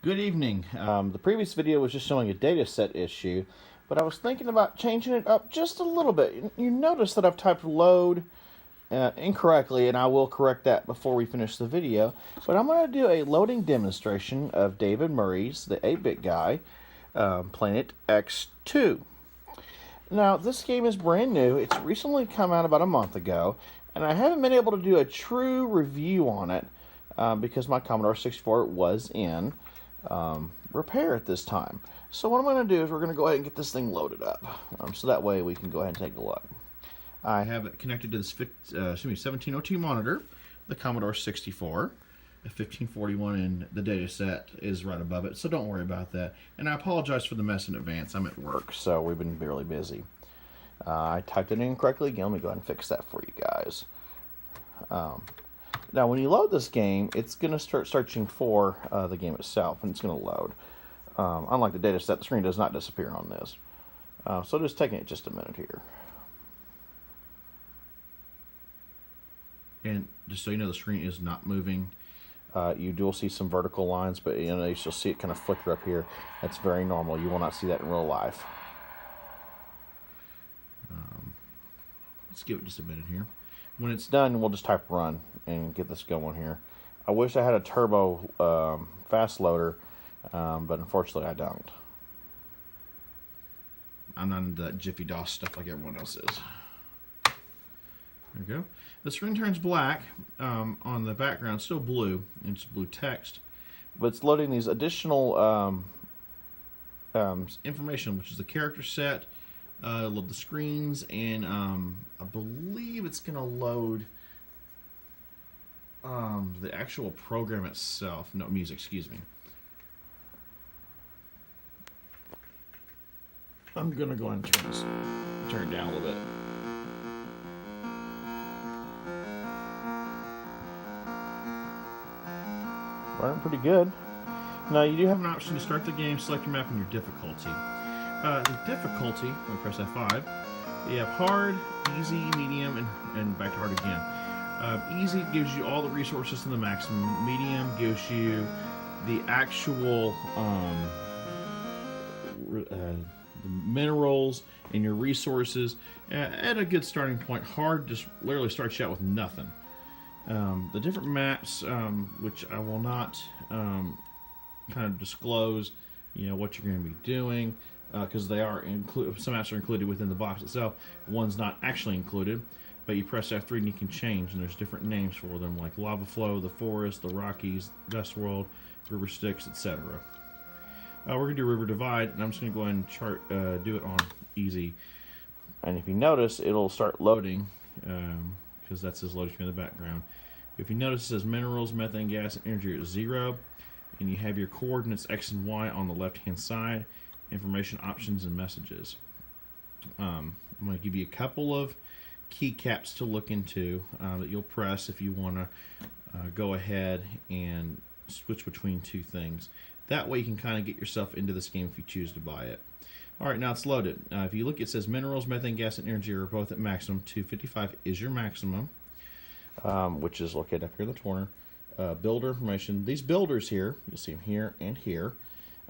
Good evening. The previous video was just showing a data set issue, but I was thinking about changing it up just a little bit. You notice that I've typed load incorrectly, and I will correct that before we finish the video. But I'm going to do a loading demonstration of David Murray's, the 8-bit guy, playing it X-2. Now, this game is brand new. It's recently come out about a month ago, and I haven't been able to do a true review on it because my Commodore 64 was in repair at this time. So what I'm going to do is we're going to go ahead and get this thing loaded up, so that way we can go ahead and take a look. I have it connected to this 1702 monitor, the Commodore 64. A 1541 and the data set is right above it, so don't worry about that. And I apologize for the mess in advance. I'm at work, so we've been really busy. I typed it in incorrectly again. Let me go ahead and fix that for you guys. Now, when you load this game, it's going to start searching for the game itself, and it's going to load. Unlike the data set, the screen does not disappear on this. So just taking it just a minute here. And just so you know, the screen is not moving. You will see some vertical lines, but you'll see it kind of flicker up here. That's very normal. You will not see that in real life. Let's give it just a minute here. When it's done, we'll just type run and get this going here. I wish I had a turbo fast loader, but unfortunately I don't. I'm not into that Jiffy DOS stuff like everyone else is. There we go. The screen turns black on the background, still blue, and it's blue text. But it's loading these additional information, which is the character set, load the screens, and I believe it's going to load the actual program itself. No, music, excuse me. I'm going to go ahead and turn it down a little bit. Running pretty good. Now you do have an option to start the game, select your map, and your difficulty. The difficulty, let me press F5, you have hard, easy, medium, and back to hard again. Easy gives you all the resources to the maximum. Medium gives you the actual the minerals and your resources at a good starting point. Hard just literally starts you out with nothing. The different maps, which I will not kind of disclose, what you're going to be doing, because they are some maps are included within the box itself. One's not actually included, but you press F3 and you can change, and there's different names for them, like Lava Flow, the Forest, the Rockies, Westworld, River Styx, etc. We're going to do River Divide, and I'm just going to go ahead and do it on easy. And if you notice, it'll start loading, because that's his loading screen in the background. If you notice, it says minerals, methane gas, and energy are at 0, and you have your coordinates X and Y on the left-hand side, information, options, and messages. I'm going to give you a couple of keycaps to look into that you'll press if you want to go ahead and switch between two things. That way you can kind of get yourself into this game if you choose to buy it. Alright, now it's loaded. If you look, it says minerals, methane gas, and energy are both at maximum. 255 is your maximum, which is located up here in the corner. Builder information. These builders here, you'll see them here and here,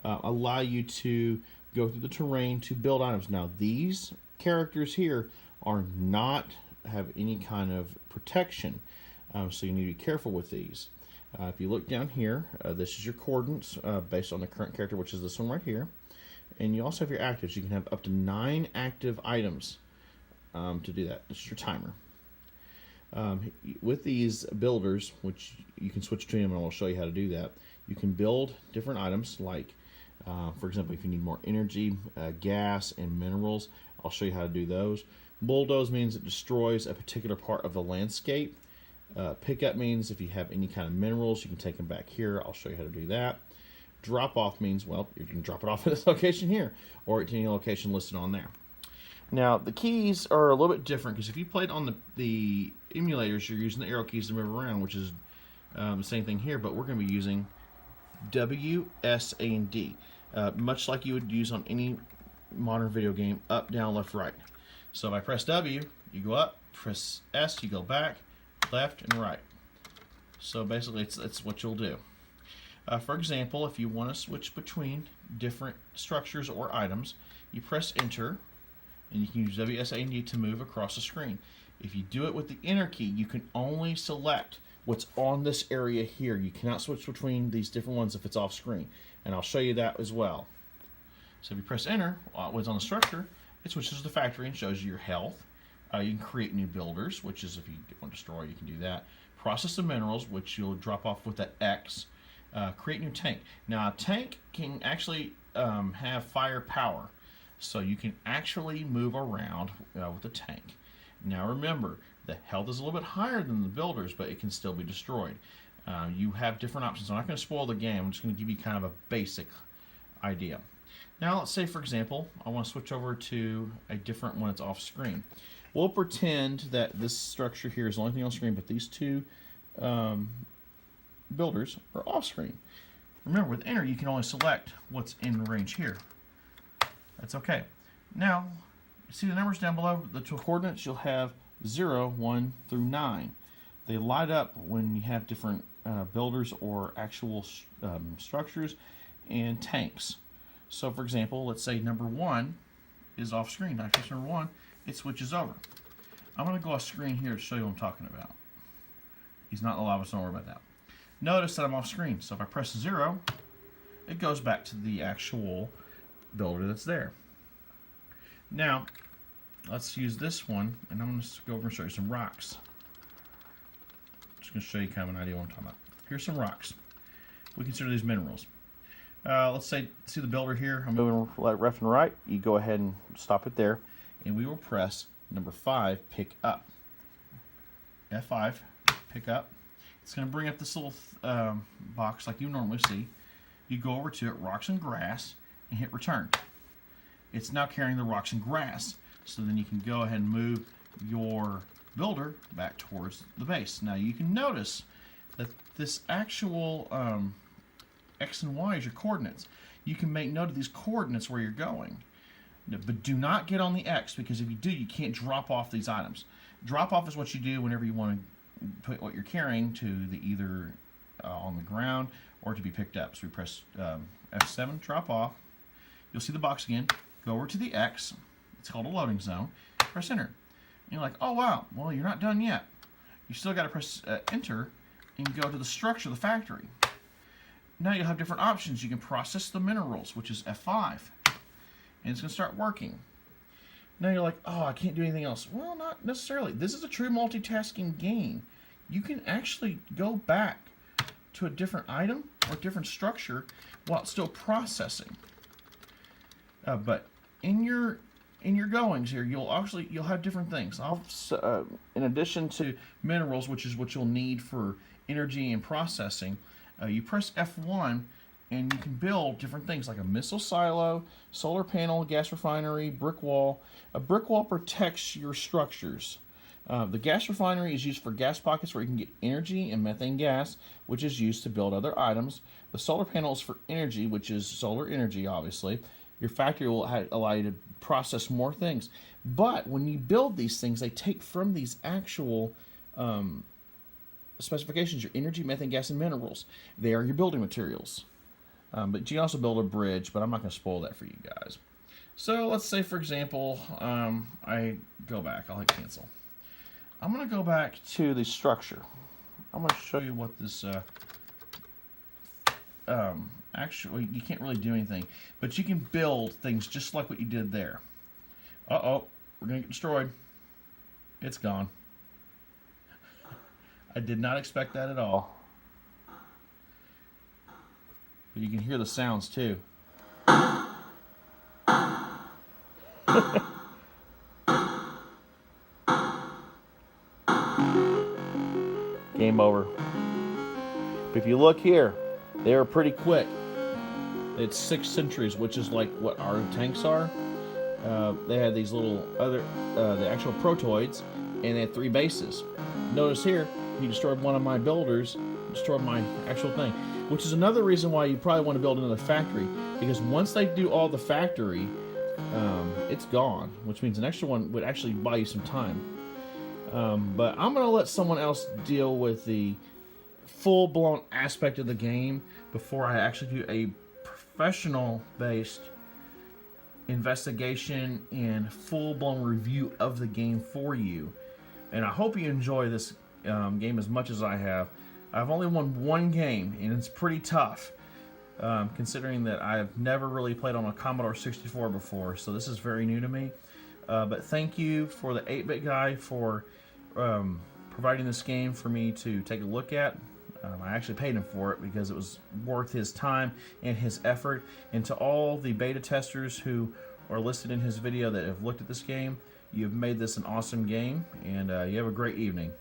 allow you to go through the terrain to build items. Now, these characters here are not have any kind of protection, so you need to be careful with these. If you look down here, this is your coordinates based on the current character, which is this one right here. And you also have your actives. You can have up to 9 active items to do that. This is your timer. With these builders, which you can switch between them, and I'll show you how to do that, you can build different items like, for example, if you need more energy, gas, and minerals, I'll show you how to do those. Bulldoze means it destroys a particular part of the landscape. Pickup means if you have any kind of minerals, you can take them back here. I'll show you how to do that. Drop off means, well, you can drop it off at this location here, or at any location listed on there. Now, the keys are a little bit different, because if you played on the emulators, you're using the arrow keys to move around, which is the same thing here, but we're going to be using W, S, A, and D, much like you would use on any modern video game, up, down, left, right. So if I press W, you go up, press S, you go back, left, and right. So basically, it's what you'll do. For example, if you want to switch between different structures or items, you press Enter, and you can use WSAD to move across the screen. If you do it with the Enter key, you can only select what's on this area here. You cannot switch between these different ones if it's off screen, and I'll show you that as well. So if you press Enter, when it's on the structure, it switches to the factory and shows you your health. You can create new builders, which is if you want to destroy, you can do that. Process the minerals, which you'll drop off with that X. Create new tank. Now a tank can actually have fire power, so you can actually move around with the tank. Now remember, the health is a little bit higher than the builders, but it can still be destroyed. You have different options. I'm not going to spoil the game. I'm just going to give you kind of a basic idea. Now let's say, for example, I want to switch over to a different one that's off screen. We'll pretend that this structure here is the only thing on screen, but these two builders are off screen. Remember, with Enter, you can only select what's in range here. That's okay. Now, you see the numbers down below, the coordinates you'll have 0, 1 through 9. They light up when you have different builders or actual structures and tanks. So, for example, let's say number 1 is off screen. I press number 1, it switches over. I'm going to go off screen here to show you what I'm talking about. He's not in the lava, so don't worry about that. Notice that I'm off screen, so if I press 0, it goes back to the actual builder that's there. Now, let's use this one, and I'm going to go over and show you some rocks. Just going to show you kind of an idea what I'm talking about. Here's some rocks. We consider these minerals. Let's say, see the builder here? I'm moving left and right. You go ahead and stop it there, and we will press number 5, pick up. F5, pick up. It's going to bring up this little box like you normally see. You go over to it, rocks and grass, and hit return. It's now carrying the rocks and grass. So then you can go ahead and move your builder back towards the base. Now you can notice that this actual X and Y is your coordinates. You can make note of these coordinates where you're going. But do not get on the X, because if you do, you can't drop off these items. Drop off is what you do whenever you want to put what you're carrying to the either on the ground or to be picked up. So we press F7, drop off. You'll see the box again. Go over to the X. It's called a loading zone. Press Enter. And you're like, oh wow, well you're not done yet. You still got to press Enter and go to the structure of the factory. Now you'll have different options. You can process the minerals, which is F5, and it's going to start working. Now you're like, oh, I can't do anything else. Well, not necessarily. This is a true multitasking game. You can actually go back to a different item or different structure while it's still processing. But in your goings here, you'll have different things. In addition to minerals, which is what you'll need for energy and processing, you press F1. And you can build different things like a missile silo, solar panel, gas refinery, brick wall. A brick wall protects your structures. The gas refinery is used for gas pockets where you can get energy and methane gas, which is used to build other items. The solar panel is for energy, which is solar energy, obviously. Your factory will allow you to process more things. But when you build these things, they take from these actual specifications, your energy, methane gas, and minerals. They are your building materials. But you can also build a bridge, but I'm not going to spoil that for you guys. So let's say, for example, I go back. I'll hit cancel. I'm going to go back to the structure. I'm going to show you what this... actually, you can't really do anything, but you can build things just like what you did there. Uh-oh, we're going to get destroyed. It's gone. I did not expect that at all. But you can hear the sounds too. Game over. But if you look here, they are pretty quick. It's 6 centuries, which is like what our tanks are. They had these little other, the actual protoids, and they had 3 bases. Notice here, he destroyed one of my builders, destroyed my actual thing. Which is another reason why you probably want to build another factory, because once they do all the factory, it's gone, which means an extra one would actually buy you some time. But I'm going to let someone else deal with the full-blown aspect of the game before I actually do a professional-based investigation and full-blown review of the game for you. And I hope you enjoy this game as much as I have. I've only won one game, and it's pretty tough, considering that I've never really played on a Commodore 64 before, so this is very new to me. But thank you for the 8-Bit Guy for providing this game for me to take a look at. I actually paid him for it because it was worth his time and his effort. And to all the beta testers who are listed in his video that have looked at this game, you've made this an awesome game, and you have a great evening.